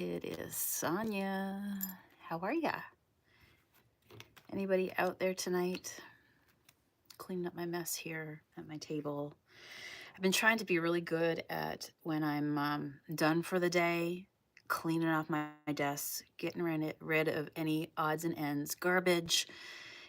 It is Sonia. How are ya? Anybody out there tonight? Cleaning up my mess here at my table. I've been trying to be really good at when I'm done for the day, cleaning off my desk, getting rid of any odds and ends, garbage,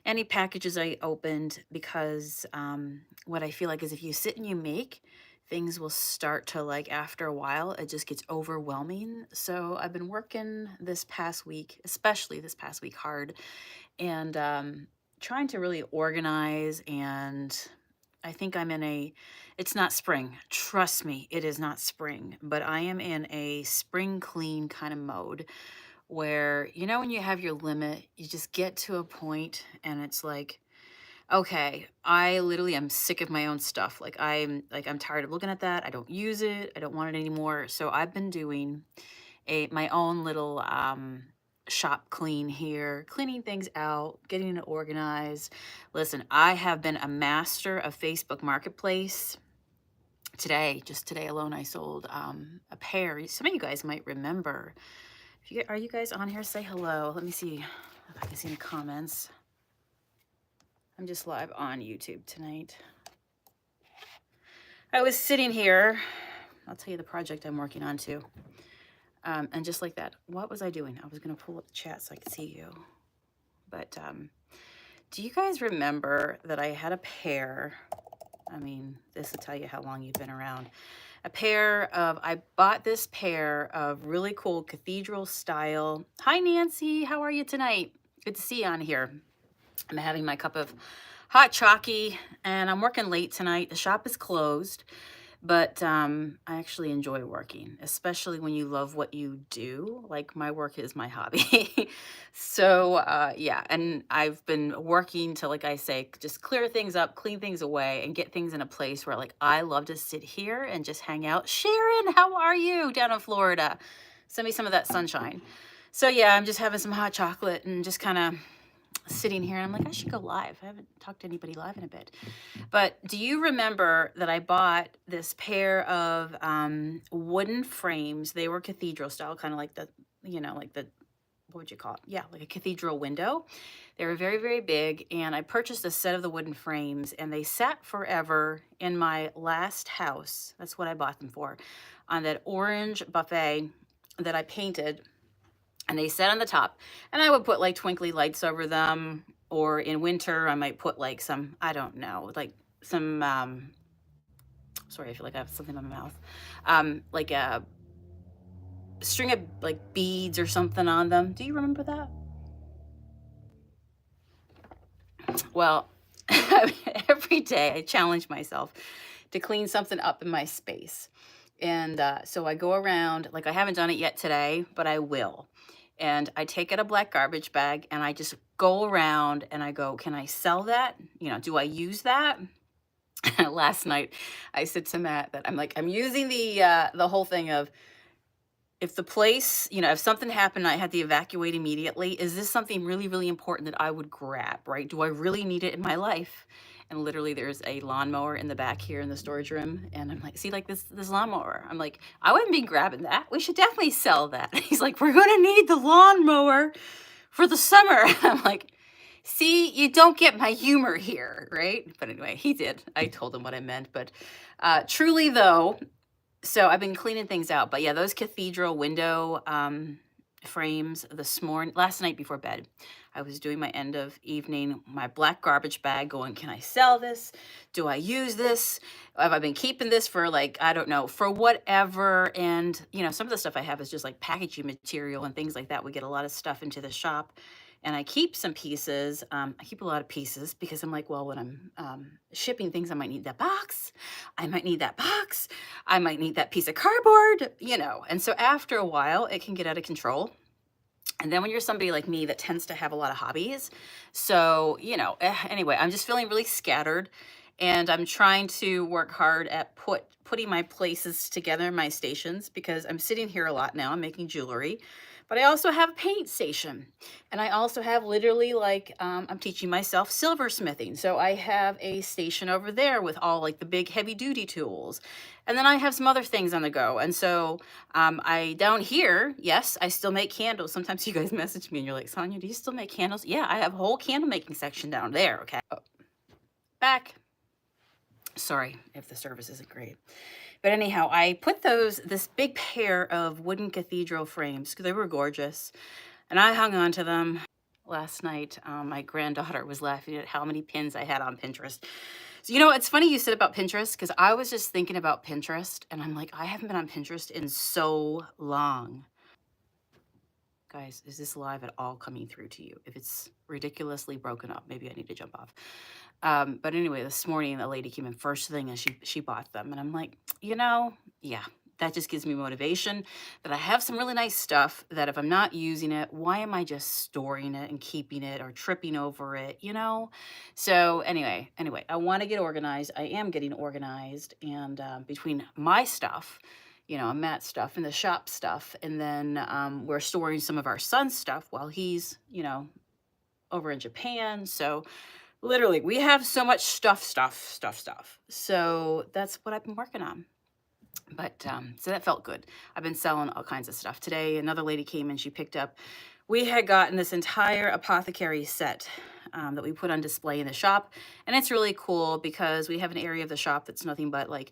any packages I opened, because what I feel like is if you sit and you make, things will start to, like, after a while, it just gets overwhelming. So I've been working this past week, especially this past week, hard, and trying to really organize. And I think I'm in a, it's not spring. Trust me, it is not spring, but I am in a spring clean kind of mode where, when you have your limit, you just get to a point and it's like, okay, I literally am sick of my own stuff. I'm tired of looking at that. I don't use it. I don't want it anymore. So I've been doing my own little shop clean here, cleaning things out, getting it organized. Listen, I have been a master of Facebook Marketplace. Just today alone, I sold a pair. Some of you guys might remember. Are you guys on here? Say hello. Let me see if I can see any comments. I'm just live on YouTube tonight. I was sitting here. I'll tell you the project I'm working on too. And just like that, what was I doing? I was going to pull up the chat so I could see you. But do you guys remember that I had a pair? I mean, this will tell you how long you've been around. I bought this pair of really cool cathedral style. Hi, Nancy. How are you tonight? Good to see you on here. I'm having my cup of hot chalky and I'm working late tonight. The shop is closed, but I actually enjoy working, especially when you love what you do. Like, my work is my hobby. So yeah, and I've been working to, like I say, just clear things up, clean things away, and get things in a place where, like, I love to sit here and just hang out. Sharon, how are you down in Florida? Send me some of that sunshine. So yeah, I'm just having some hot chocolate and just kind of sitting here, and I'm like, I should go live. I haven't talked to anybody live in a bit. But do you remember that I bought this pair of wooden frames? They were cathedral style, kind of like what would you call it? Yeah, like a cathedral window. They were very, very big, and I purchased a set of the wooden frames, and they sat forever in my last house. That's what I bought them for, on that orange buffet that I painted. And they sat on the top, and I would put like twinkly lights over them, or in winter I might put like some, I don't know, like some sorry, I feel like I have something in my mouth, like a string of like beads or something on them. Do you remember that? Well, every day I challenge myself to clean something up in my space. And so I go around, like, I haven't done it yet today, but I will. And I take out a black garbage bag and I just go around and I go, can I sell that? Do I use that? Last night I said to Matt that I'm using the whole thing of, if the place, if something happened, I had to evacuate immediately, is this something really, really important that I would grab, right? Do I really need it in my life? And literally there's a lawnmower in the back here in the storage room. And I'm like, see, like this lawnmower. I'm like, I wouldn't be grabbing that. We should definitely sell that. He's like, we're going to need the lawnmower for the summer. I'm like, see, you don't get my humor here, right? But anyway, he did. I told him what I meant. But truly though, so I've been cleaning things out, but yeah, those cathedral window frames last night before bed, I was doing my end of evening, my black garbage bag, going, can I sell this? Do I use this? Have I been keeping this for, like, I don't know, for whatever? And, some of the stuff I have is just like packaging material and things like that. We get a lot of stuff into the shop. And I keep some pieces. I keep a lot of pieces because I'm like, well, when I'm shipping things, I might need that box. I might need that box. I might need that piece of cardboard, And so after a while, it can get out of control. And then when you're somebody like me that tends to have a lot of hobbies, so, anyway, I'm just feeling really scattered. And I'm trying to work hard at putting my places together, my stations, because I'm sitting here a lot now. I'm making jewelry, but I also have a paint station, and I also have literally like I'm teaching myself silversmithing. So I have a station over there with all like the big heavy duty tools, and then I have some other things on the go. And so I down here, yes, I still make candles. Sometimes you guys message me and you're like, Sonia, do you still make candles? Yeah, I have a whole candle making section down there. Okay, back. Sorry if the service isn't great. But anyhow, I put this big pair of wooden cathedral frames because they were gorgeous. And I hung on to them. Last night, my granddaughter was laughing at how many pins I had on Pinterest. So, you know, it's funny you said about Pinterest because I was just thinking about Pinterest and I'm like, I haven't been on Pinterest in so long. Guys, is this live at all coming through to you? If it's ridiculously broken up, maybe I need to jump off. But anyway, this morning a lady came in first thing and she bought them. And I'm like, you know, yeah, that just gives me motivation that I have some really nice stuff that if I'm not using it, why am I just storing it and keeping it or tripping over it, you know? So anyway, I want to get organized. I am getting organized. And between my stuff, you know, Matt's stuff and the shop stuff, and then we're storing some of our son's stuff while he's, you know, over in Japan. So literally, we have so much stuff. So that's what I've been working on. But so that felt good. I've been selling all kinds of stuff. Today, another lady came and she picked up, we had gotten this entire apothecary set that we put on display in the shop. And it's really cool because we have an area of the shop that's nothing but like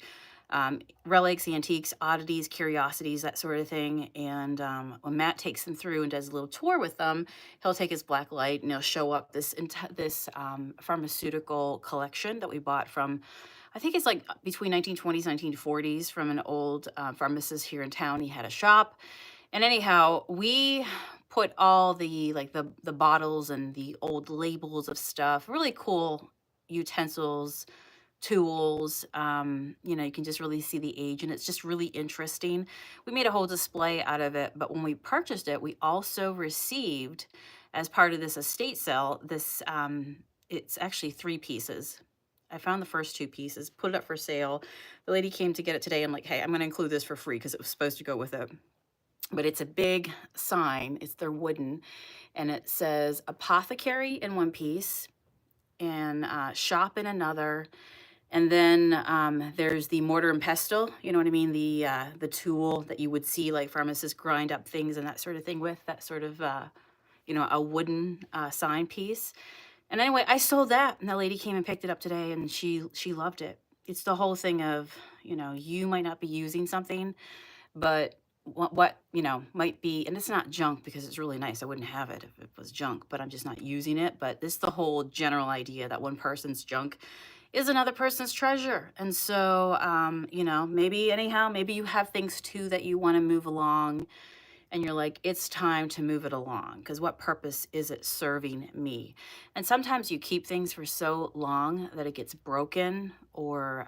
relics, antiques, oddities, curiosities, that sort of thing. And when Matt takes them through and does a little tour with them, he'll take his black light and he'll show up this pharmaceutical collection that we bought from, I think it's like between 1920s, 1940s, from an old pharmacist here in town. He had a shop. And anyhow, we put all the like the bottles and the old labels of stuff, really cool utensils, tools. You know, you can just really see the age and it's just really interesting. We made a whole display out of it, but when we purchased it, we also received, as part of this estate sale, this it's actually 3 pieces. I found the first 2 pieces, put it up for sale. The lady came to get it today. I'm like, hey, I'm going to include this for free because it was supposed to go with it. But it's a big sign. They're wooden, and it says apothecary in one piece and shop in another. And then there's the mortar and pestle, you know what I mean? The tool that you would see like pharmacists grind up things and that sort of thing with, that sort of, you know, a wooden sign piece. And anyway, I sold that, and that lady came and picked it up today, and she loved it. It's the whole thing of, you know, you might not be using something, but what you know might be, and it's not junk because it's really nice. I wouldn't have it if it was junk, but I'm just not using it. But this is the whole general idea that one person's junk is another person's treasure. And so, you know, maybe anyhow, maybe you have things too that you want to move along and you're like, it's time to move it along because what purpose is it serving me? And sometimes you keep things for so long that it gets broken or,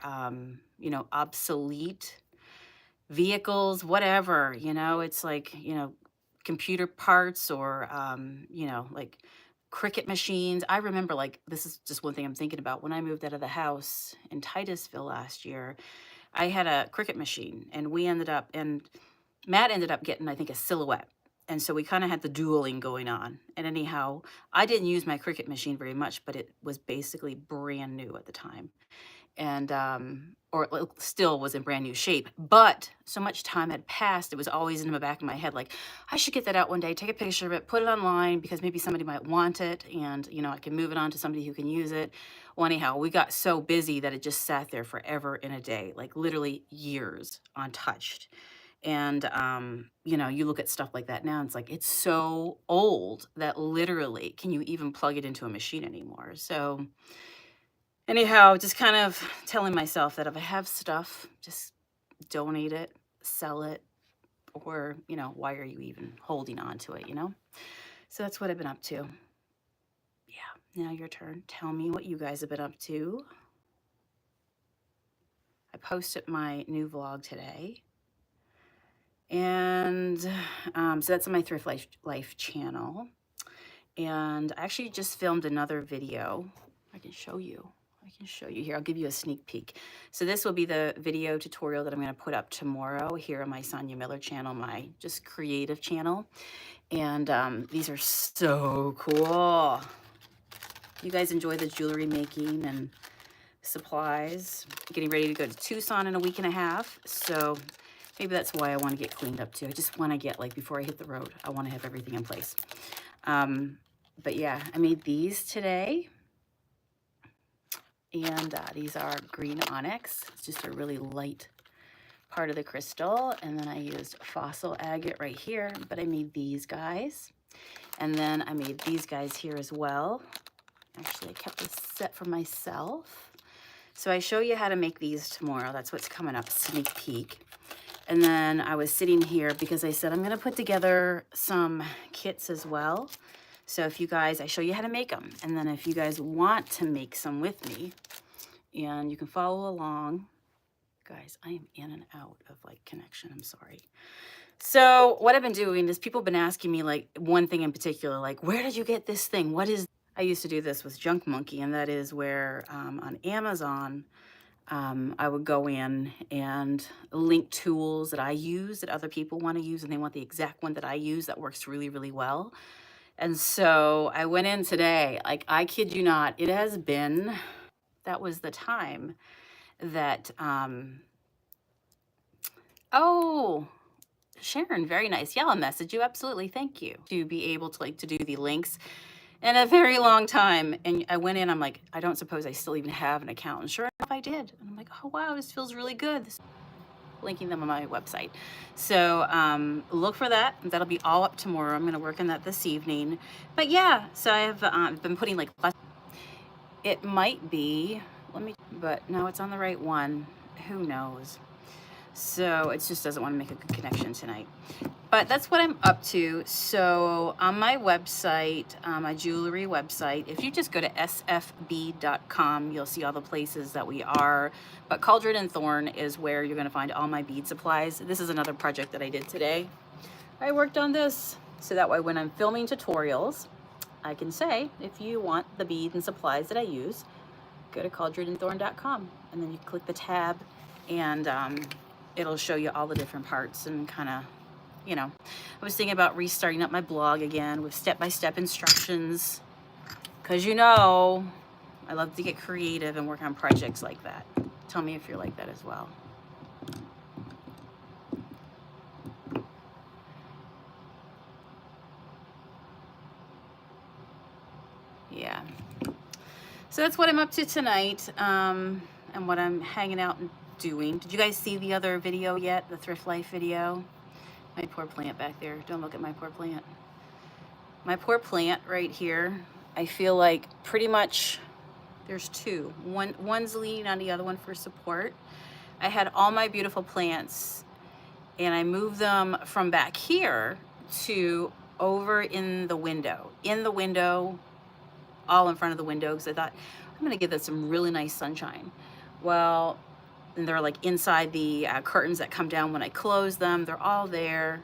you know, obsolete. Vehicles, whatever, you know, it's like, you know, computer parts or, you know, like Cricut machines. I remember, like, this is just one thing I'm thinking about. When I moved out of the house in Titusville last year, I had a Cricut machine and Matt ended up getting, I think, a Silhouette. And so we kind of had the dueling going on. And anyhow, I didn't use my Cricut machine very much, but it was basically brand new at the time. And, or it still was in brand new shape. But so much time had passed, it was always in the back of my head, like, I should get that out one day, take a picture of it, put it online because maybe somebody might want it and, you know, I can move it on to somebody who can use it. Well, anyhow, we got so busy that it just sat there forever in a day, like literally years untouched. And, you know, you look at stuff like that now, and it's like, it's so old that literally, can you even plug it into a machine anymore? So, anyhow, just kind of telling myself that if I have stuff, just donate it, sell it, or, you know, why are you even holding on to it, you know? So that's what I've been up to. Yeah, now your turn. Tell me what you guys have been up to. I posted my new vlog today. And so that's on my Thrift Life channel. And I actually just filmed another video. I can show you. I can show you here. I'll give you a sneak peek. So this will be the video tutorial that I'm going to put up tomorrow here on my Sonia Miller channel, my just creative channel. And these are so cool. You guys enjoy the jewelry making and supplies. Getting ready to go to Tucson in a week and a half. So maybe that's why I want to get cleaned up too. I just want to get, like, before I hit the road, I want to have everything in place. But yeah, I made these today. And these are green onyx. It's just a really light part of the crystal. And then I used fossil agate right here, but I made these guys. And then I made these guys here as well. Actually, I kept this set for myself. So I show you how to make these tomorrow. That's what's coming up, sneak peek. And then I was sitting here because I said I'm going to put together some kits as well. So if you guys, I show you how to make them. And then if you guys want to make some with me, and you can follow along. Guys, I am in and out of, like, connection. I'm sorry. So what I've been doing is people have been asking me, like, one thing in particular, like, where did you get this thing? What is... I used to do this with Junk Monkey, and that is where on Amazon, I would go in and link tools that I use that other people want to use, and they want the exact one that I use that works really, really well. And so I went in today, like, I kid you not, it has been, that was the time that, oh, Sharon, very nice. Yeah, I'll message you, absolutely, thank you. To be able to, like, to do the links in a very long time. And I went in, I'm like, I don't suppose I still even have an account. And sure enough, I did. And I'm like, oh, wow, this feels really good. Linking them on my website. So look for that. That'll be all up tomorrow. I'm going to work on that this evening. But yeah, so I've been putting, like, it might be, but no, it's on the right one. Who knows? So it just doesn't want to make a good connection tonight. But that's what I'm up to. So on my website, my jewelry website, if you just go to sfb.com, you'll see all the places that we are. But Cauldron and Thorn is where you're going to find all my bead supplies. This is another project that I did today. I worked on this so that way when I'm filming tutorials, I can say, if you want the beads and supplies that I use, go to cauldronandthorn.com, and then you click the tab, and it'll show you all the different parts and kind of, you know. I was thinking about restarting up my blog again with step-by-step instructions, because, you know, I love to get creative and work on projects like that. Tell me if you're like that as well. Yeah. So that's what I'm up to tonight, and what I'm hanging out and doing. Did you guys see the other video yet? The Thrift Life video? My poor plant back there. Don't look at my poor plant. My poor plant right here. I feel like pretty much there's two. One's leaning on the other one for support. I had all my beautiful plants, and I moved them from back here to over in the window. All in front of the window, because I thought, I'm going to give that some really nice sunshine. Well, and they're like inside the curtains that come down when I close them. They're all there.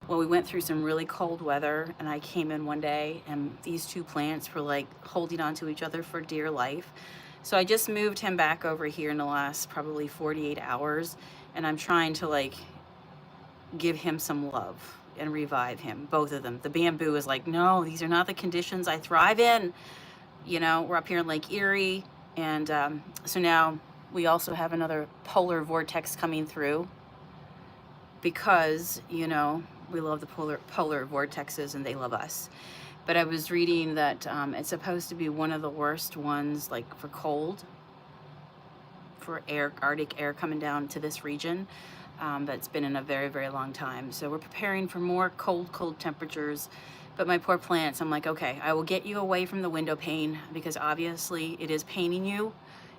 Well, we went through some really cold weather, and I came in one day, and these two plants were like holding on to each other for dear life. So I just moved him back over here in the last probably 48 hours, and I'm trying to, like, give him some love and revive him, both of them. The bamboo is like, no, these are not the conditions I thrive in. You know, we're up here in Lake Erie, and so now we also have another polar vortex coming through, because, you know, we love the polar vortexes and they love us. But I was reading that it's supposed to be one of the worst ones, like, for cold, for Arctic air coming down to this region. That's been in a very, very long time. So we're preparing for more cold temperatures. But my poor plants, I'm like, okay, I will get you away from the window pane, because obviously it is paining you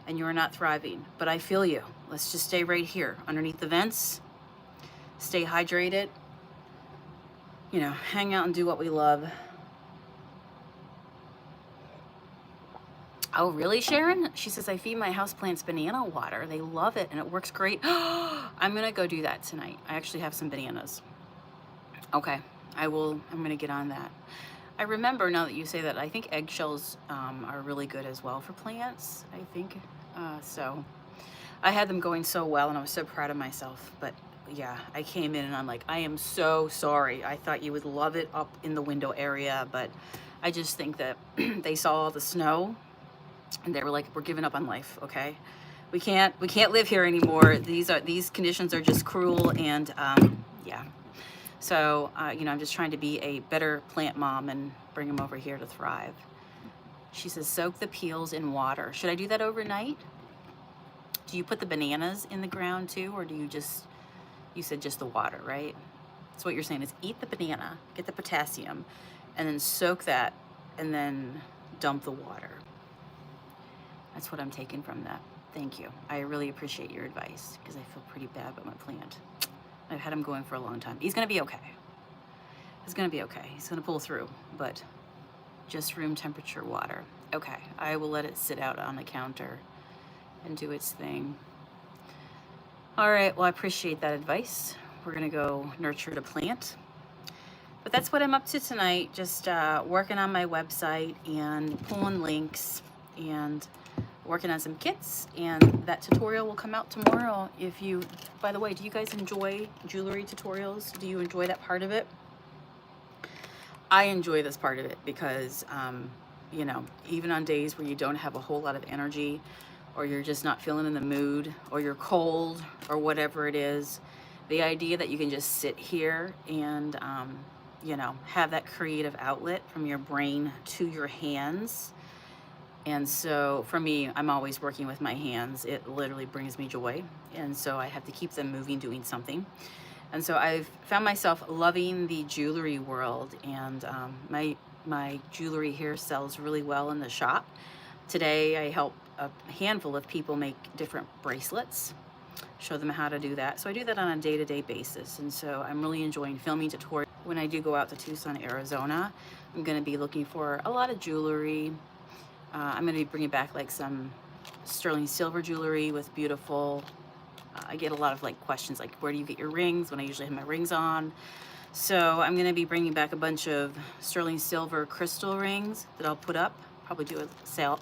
and you are not thriving. But I feel you. Let's just stay right here underneath the vents, stay hydrated, you know, hang out and do what we love. Oh, really, Sharon? She says, I feed my houseplants banana water. They love it, and it works great. I'm going to go do that tonight. I actually have some bananas. Okay, I'm going to get on that. I remember now that you say that, I think eggshells are really good as well for plants, I think. So I had them going so well and I was so proud of myself. But yeah, I came in and I'm like, I am so sorry. I thought you would love it up in the window area, but I just think that they saw all the snow and they were like, we're giving up on life, okay? We can't live here anymore. These conditions are just cruel, and yeah. So you know, I'm just trying to be a better plant mom and bring them over here to thrive. She says, soak the peels in water. Should I do that overnight? Do you put the bananas in the ground too, or do you just, you said just the water, right? So what you're saying is eat the banana, get the potassium, and then soak that, and then dump the water. That's what I'm taking from that. Thank you. I really appreciate your advice because I feel pretty bad about my plant. I've had him going for a long time. He's going to be okay. He's going to be okay. He's going to pull through, but just room temperature water. Okay, I will let it sit out on the counter and do its thing. All right, well, I appreciate that advice. We're going to go nurture the plant. But that's what I'm up to tonight, just working on my website and pulling links and working on some kits, and that tutorial will come out tomorrow. If you, by the way, do you guys enjoy jewelry tutorials? Do you enjoy that part of it? I enjoy this part of it because, you know, even on days where you don't have a whole lot of energy, or you're just not feeling in the mood, or you're cold, or whatever it is, the idea that you can just sit here and, you know, have that creative outlet from your brain to your hands. And so for me, I'm always working with my hands. It literally brings me joy. And so I have to keep them moving, doing something. And so I've found myself loving the jewelry world, and my jewelry here sells really well in the shop. Today I help a handful of people make different bracelets, show them how to do that. So I do that on a day-to-day basis. And so I'm really enjoying filming tutorials. When I do go out to Tucson, Arizona, I'm going to be looking for a lot of jewelry. I'm going to be bringing back like some sterling silver jewelry with beautiful, I get a lot of like questions like, where do you get your rings, when I usually have my rings on. So I'm going to be bringing back a bunch of sterling silver crystal rings that I'll put up, probably do a sale.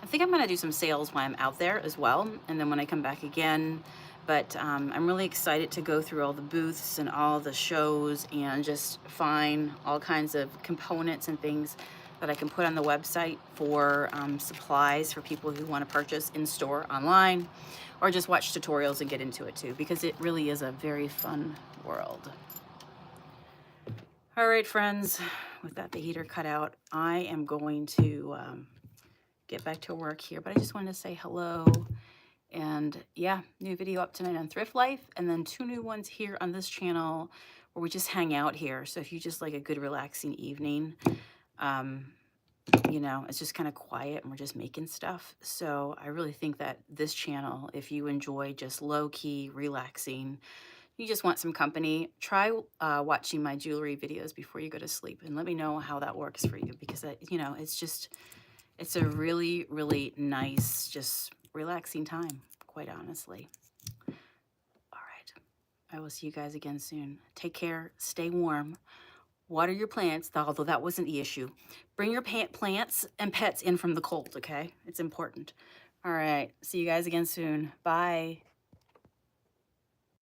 I think I'm going to do some sales while I'm out there as well, and then when I come back again. But I'm really excited to go through all the booths and all the shows and just find all kinds of components and things that I can put on the website for supplies for people who want to purchase in store, online, or just watch tutorials and get into it too, because it really is a very fun world. All right, friends, with that, the heater cut out, I am going to get back to work here, but I just wanted to say hello. And yeah, new video up tonight on Thrift Life, and then 2 new ones here on this channel where we just hang out here. So if you just like a good relaxing evening, you know, it's just kind of quiet and we're just making stuff. So I really think that this channel, if you enjoy just low-key relaxing, you just want some company, try watching my jewelry videos before you go to sleep, and let me know how that works for you, because you know, it's a really, really nice, just relaxing time, quite honestly. All right, I will see you guys again soon. Take care, stay warm, water your plants, although that wasn't the issue. Bring your plants and pets in from the cold, okay? It's important. All right, see you guys again soon. Bye.